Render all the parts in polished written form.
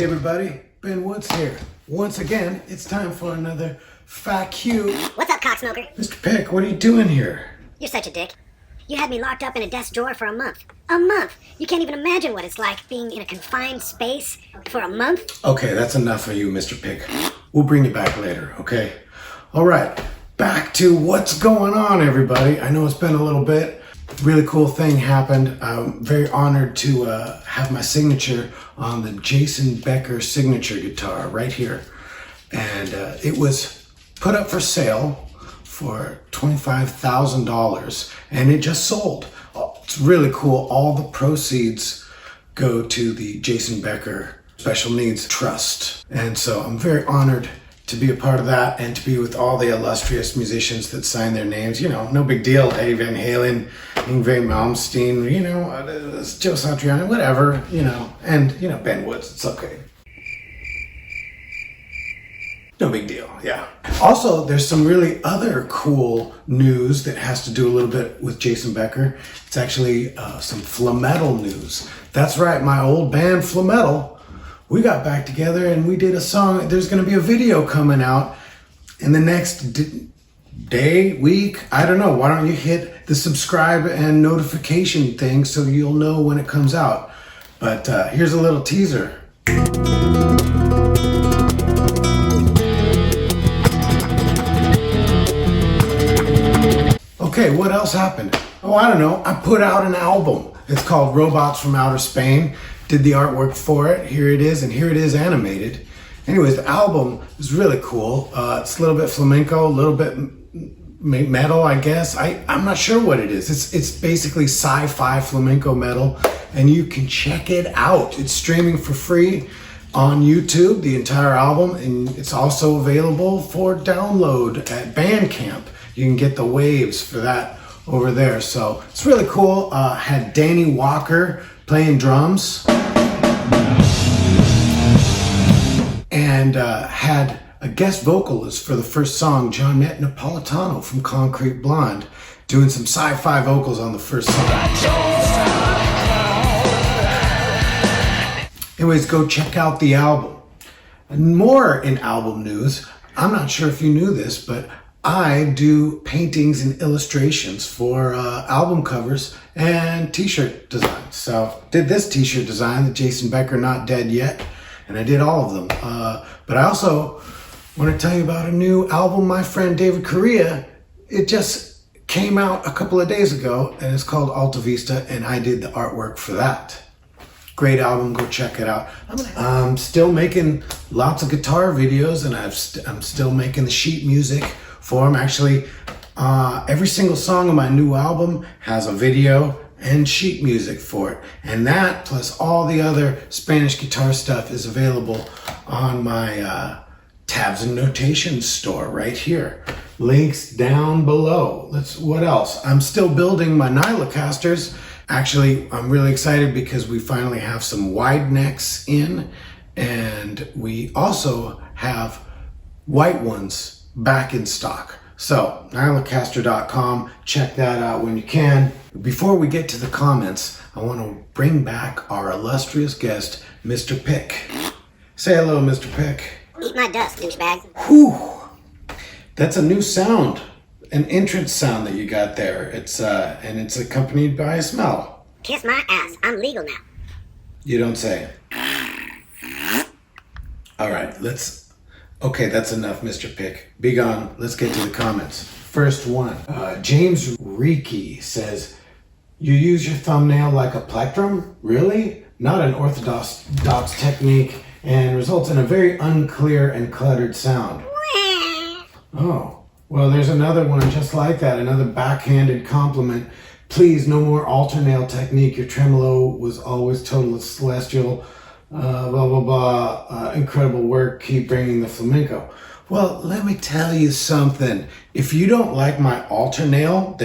everybody, Ben Woods here. Once again, it's time for another FAQ. What's up, cocksmoker? Mr. Pick, what are you doing here? You're such a dick. You had me locked up in a desk drawer for a month. A month! You can't even imagine what it's like being in a confined space for a month. Okay, that's enough of you, Mr. Pick. We'll bring you back later, okay? All right, back to what's going on, everybody. I know it's been a little bit. Really cool thing happened. I'm very honored to have my signature on the Jason Becker signature guitar right here. And it was put up for sale for $25,000 and it just sold. It's really cool. All the proceeds go to the Jason Becker Special Needs Trust. And so I'm very honored to be a part of that and to be with all the illustrious musicians that signed their names. You know, no big deal. Eddie Van Halen, Yngwie Malmsteen, you know, Joe Satriani, whatever, you know, and, you know, Ben Woods, it's okay. No big deal, yeah. Also, there's some really other cool news that has to do a little bit with Jason Becker. It's actually some Flametal news. That's right, my old band Flametal. We got back together and we did a song. There's going to be a video coming out in the next day, week. I don't know. Why don't you hit the subscribe and notification thing so you'll know when it comes out. But here's a little teaser. Okay, what else happened? Oh, I don't know. I put out an album. It's called Robots from Outer Spain. Did the artwork for it. Here it is, and here it is animated. Anyways, the album is really cool. It's a little bit flamenco, a little bit metal, I guess. I'm not sure what it is. It's basically sci-fi flamenco metal, and you can check it out. It's streaming for free on YouTube, the entire album, and it's also available for download at Bandcamp. You can get the waves for that over there. So it's really cool. Had Danny Walker playing drums, and had a guest vocalist for the first song, Johnette Napolitano from Concrete Blonde, doing some sci-fi vocals on the first song. Anyways, go check out the album. And more in album news, I'm not sure if you knew this, but I do paintings and illustrations for album covers and t-shirt designs. So did this t-shirt design, the Jason Becker Not Dead Yet, and I did all of them. But I also want to tell you about a new album, my friend David Correa. It just came out a couple of days ago and it's called Alta Vista, and I did the artwork for that. Great album, go check it out. I'm still making lots of guitar videos, and I'm still making the sheet music for them. Actually, every single song on my new album has a video and sheet music for it. And that, plus all the other Spanish guitar stuff, is available on my Tabs and Notations store right here. Links down below. What else? I'm still building my Nylocasters. Actually, I'm really excited because we finally have some wide necks in, and we also have white ones back in stock. So, Nylocaster.com, check that out when you can. Before we get to the comments, I want to bring back our illustrious guest, Mr. Pick. Say hello, Mr. Pick. Eat my dust, douchebag. Whew! That's a new sound, an entrance sound that you got there. And it's accompanied by a smell. Kiss my ass. I'm legal now. You don't say. All right, okay, that's enough, Mr. Pick. Be gone. Let's get to the comments. First one. James Reiki says, you use your thumbnail like a plectrum? Really? Not an orthodox technique, and results in a very unclear and cluttered sound. Oh, well, there's another one just like that. Another backhanded compliment. Please, no more alternail technique. Your tremolo was always total celestial. Blah, blah, blah, incredible work, keep bringing the flamenco. Well, let me tell you something. If you don't like my alter nail,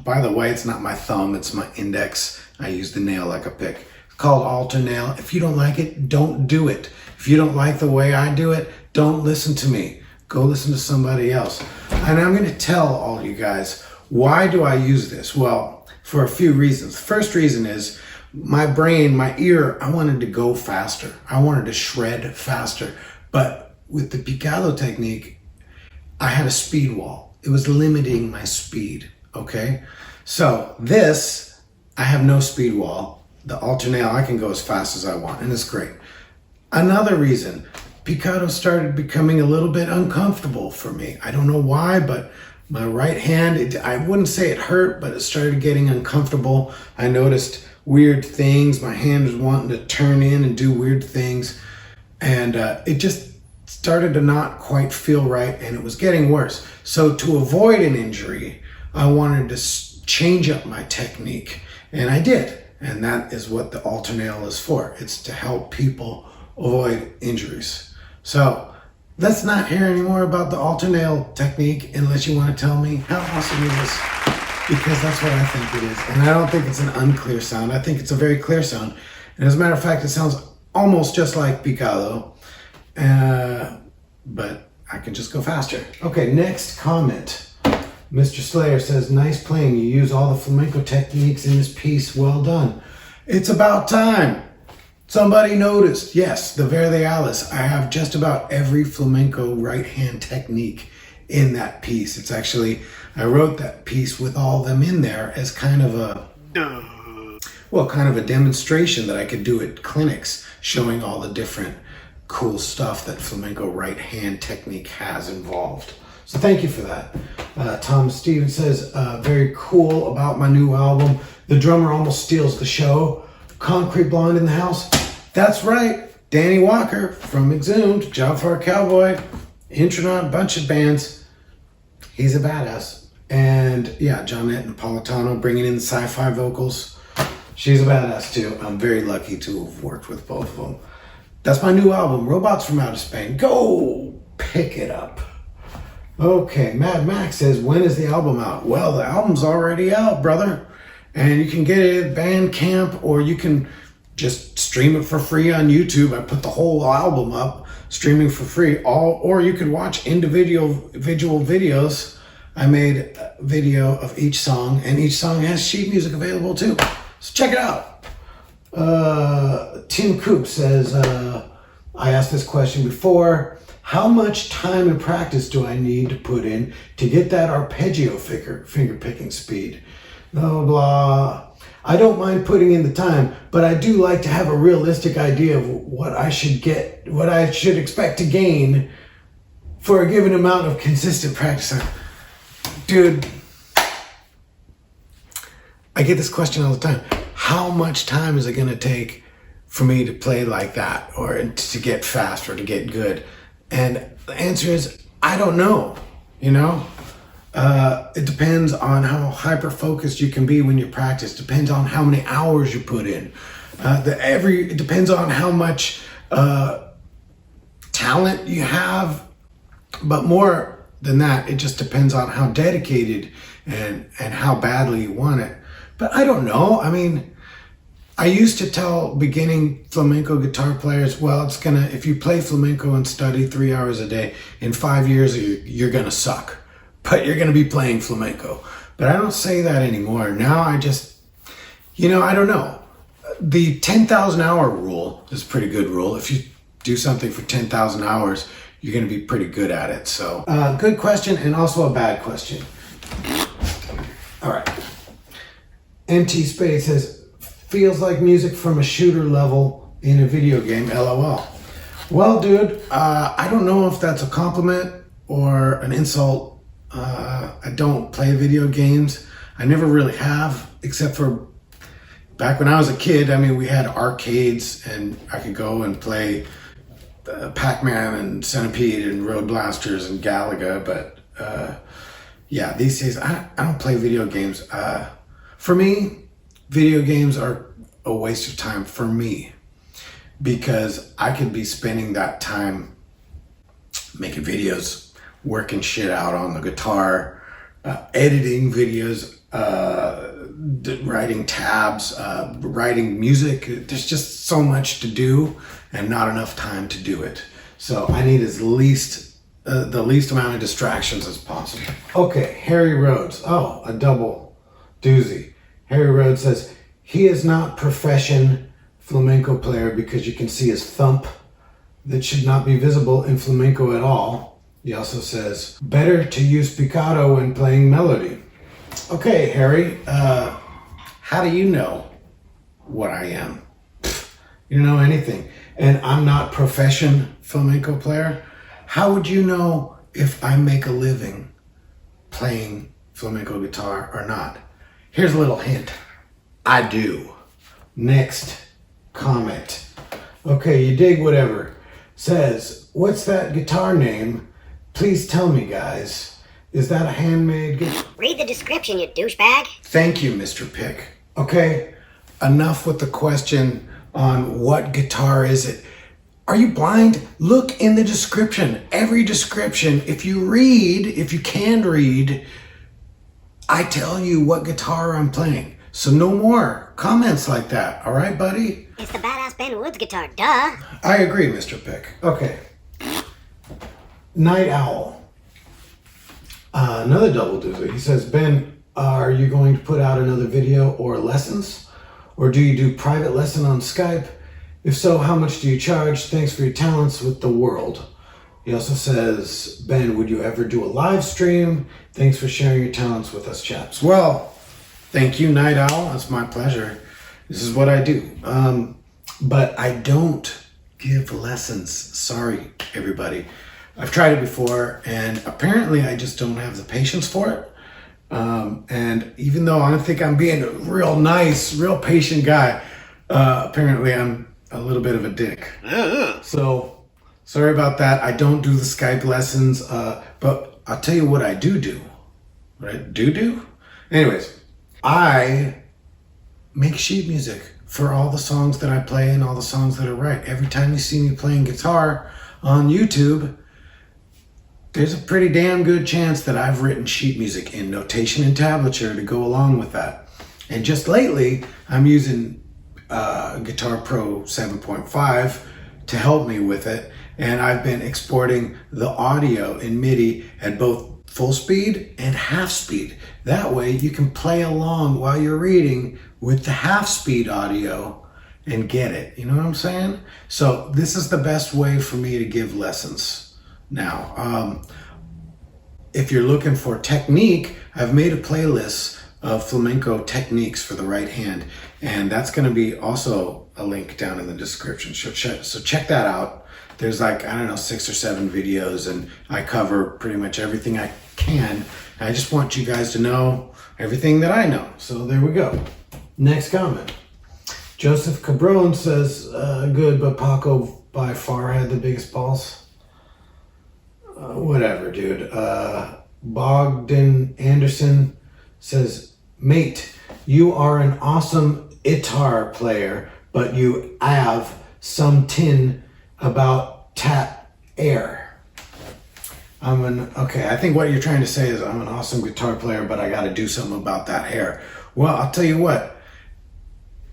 by the way, it's not my thumb, it's my index. I use the nail like a pick. It's called alter nail. If you don't like it, don't do it. If you don't like the way I do it, don't listen to me. Go listen to somebody else. And I'm going to tell all you guys, why do I use this? Well, for a few reasons. The first reason is my brain, my ear, I wanted to go faster. I wanted to shred faster. But with the picado technique, I had a speed wall. It was limiting my speed, okay? So this, I have no speed wall. The alternate, I can go as fast as I want, and it's great. Another reason, picado started becoming a little bit uncomfortable for me. I don't know why, but my right hand, I wouldn't say it hurt, but it started getting uncomfortable. I noticed weird things. My hand was wanting to turn in and do weird things. And it just started to not quite feel right, and it was getting worse. So to avoid an injury, I wanted to change up my technique, and I did. And that is what the alternail is for. It's to help people avoid injuries. So let's not hear any more about the alternail technique unless you want to tell me how awesome it is, because that's what I think it is. And I don't think it's an unclear sound. I think it's a very clear sound. And as a matter of fact, it sounds almost just like picado, but I can just go faster. Okay, next comment. Mr. Slayer says, nice playing. You use all the flamenco techniques in this piece. Well done. It's about time. Somebody noticed. Yes, the Verde Alice. I have just about every flamenco right hand technique in that piece. It's actually, I wrote that piece with all of them in there as kind of a, well, kind of a demonstration that I could do at clinics, showing all the different cool stuff that flamenco right hand technique has involved. So thank you for that. Tom Stevens says, very cool about my new album. The drummer almost steals the show. Concrete Blonde in the house. That's right. Danny Walker from Exhumed, Job for a Cowboy, Intronaut, bunch of bands. He's a badass. And yeah, Johnette Napolitano bringing in the sci-fi vocals. She's a badass too. I'm very lucky to have worked with both of them. That's my new album, Robots from Outer Space. Go pick it up. Okay, Mad Max says, when is the album out? Well, the album's already out, brother. And you can get it at Bandcamp, or you can just stream it for free on YouTube. I put the whole album up, streaming for free. Or you could watch individual videos. I made a video of each song, and each song has sheet music available too. So check it out. Tim Coop says, I asked this question before. How much time and practice do I need to put in to get that arpeggio finger picking speed? Blah, blah. I don't mind putting in the time, but I do like to have a realistic idea of what I should expect to gain for a given amount of consistent practice. Dude, I get this question all the time. How much time is it going to take for me to play like that, or to get fast, or to get good? And the answer is, I don't know, you know? It depends on how hyper-focused you can be when you practice. Depends on how many hours you put in. It depends on how much talent you have. But more than that, it just depends on how dedicated and how badly you want it. But I don't know. I mean, I used to tell beginning flamenco guitar players, well, if you play flamenco and study 3 hours a day, in 5 years, you're gonna suck. But you're going to be playing flamenco. But I don't say that anymore. Now I just, I don't know. The 10,000 hour rule is a pretty good rule. If you do something for 10,000 hours, you're going to be pretty good at it. So, good question, and also a bad question. All right. MT Spade says, feels like music from a shooter level in a video game, LOL. Well, dude, I don't know if that's a compliment or an insult. I don't play video games. I never really have, except for back when I was a kid. I mean, we had arcades, and I could go and play Pac-Man and Centipede and Road Blasters and Galaga. But yeah, these days I don't play video games. For me, video games are a waste of time for me, because I could be spending that time making videos, working shit out on the guitar, editing videos, writing tabs, writing music. There's just so much to do and not enough time to do it. So I need the least amount of distractions as possible. Okay, Harry Rhodes. Oh, a double doozy. Harry Rhodes says, he is not profession flamenco player because you can see his thump that should not be visible in flamenco at all. He also says, better to use picado when playing melody. Okay, Harry, how do you know what I am? You don't know anything. And I'm not profession flamenco player. How would you know if I make a living playing flamenco guitar or not? Here's a little hint. I do. Next comment. Okay, you dig whatever. Says, what's that guitar name? Please tell me, guys. Is that a handmade guitar? Read the description, you douchebag. Thank you, Mr. Pick. Okay, enough with the question on what guitar is it. Are you blind? Look in the description. Every description, if you can read, I tell you what guitar I'm playing. So no more comments like that. All right, buddy? It's the badass Ben Woods guitar, duh. I agree, Mr. Pick. Okay. Night Owl. Another double doozer. He says, Ben, are you going to put out another video or lessons? Or do you do private lesson on Skype? If so, how much do you charge? Thanks for your talents with the world. He also says, Ben, would you ever do a live stream? Thanks for sharing your talents with us, chaps. Well, thank you, Night Owl. It's my pleasure. This is what I do. But I don't give lessons. Sorry, everybody. I've tried it before, and apparently I just don't have the patience for it. And even though I think I'm being a real nice, real patient guy, apparently I'm a little bit of a dick. So, sorry about that. I don't do the Skype lessons, but I'll tell you what I do. What I do? Anyways, I make sheet music for all the songs that I play and all the songs that I write. Every time you see me playing guitar on YouTube, there's a pretty damn good chance that I've written sheet music in notation and tablature to go along with that. And just lately, I'm using Guitar Pro 7.5 to help me with it. And I've been exporting the audio in MIDI at both full speed and half speed. That way you can play along while you're reading with the half speed audio and get it. You know what I'm saying? So this is the best way for me to give lessons. Now, if you're looking for technique, I've made a playlist of flamenco techniques for the right hand, and that's going to be also a link down in the description. So check that out. There's like, 6 or 7 videos, and I cover pretty much everything I can. I just want you guys to know everything that I know. So there we go. Next comment. Joseph Cabron says, good, but Paco by far had the biggest balls. Whatever, dude. Bogdan Anderson says, mate, you are an awesome guitar player, but you have some tin about tap air. Okay, I think what you're trying to say is I'm an awesome guitar player, but I got to do something about that hair. Well, I'll tell you what.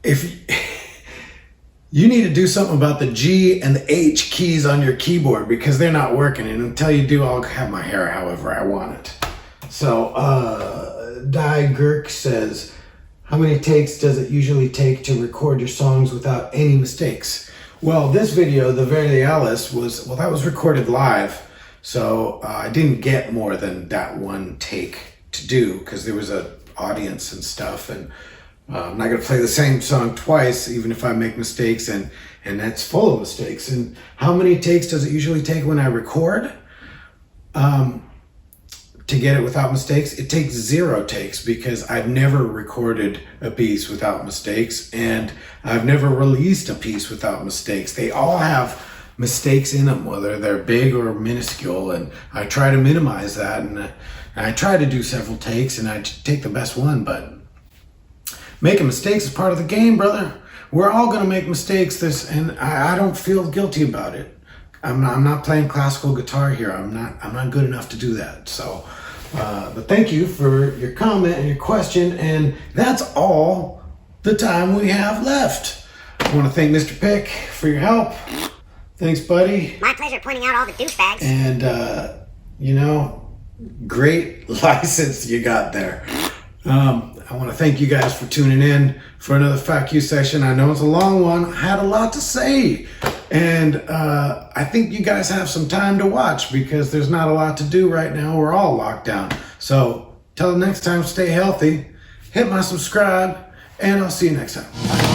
If you need to do something about the G and the H keys on your keyboard because they're not working. And until you do, I'll have my hair however I want it. So, Die Girk says, how many takes does it usually take to record your songs without any mistakes? Well, this video, the Verde Alice, that was recorded live. So I didn't get more than that one take to do because there was an audience and stuff. And I'm not going to play the same song twice, even if I make mistakes, and that's full of mistakes. And how many takes does it usually take when I record to get it without mistakes? It takes 0 takes because I've never recorded a piece without mistakes, and I've never released a piece without mistakes. They all have mistakes in them, whether they're big or minuscule, and I try to minimize that, and I try to do several takes, and I take the best one, but making mistakes is part of the game, brother. We're all going to make mistakes, and I don't feel guilty about it. I'm not playing classical guitar here. I'm not good enough to do that. So, but thank you for your comment and your question, and that's all the time we have left. I want to thank Mr. Pick for your help. Thanks, buddy. My pleasure pointing out all the douchebags. And, great license you got there. I want to thank you guys for tuning in for another FAQ session. I know it's a long one. I had a lot to say. And I think you guys have some time to watch because there's not a lot to do right now. We're all locked down. So till next time, stay healthy. Hit my subscribe. And I'll see you next time. Bye.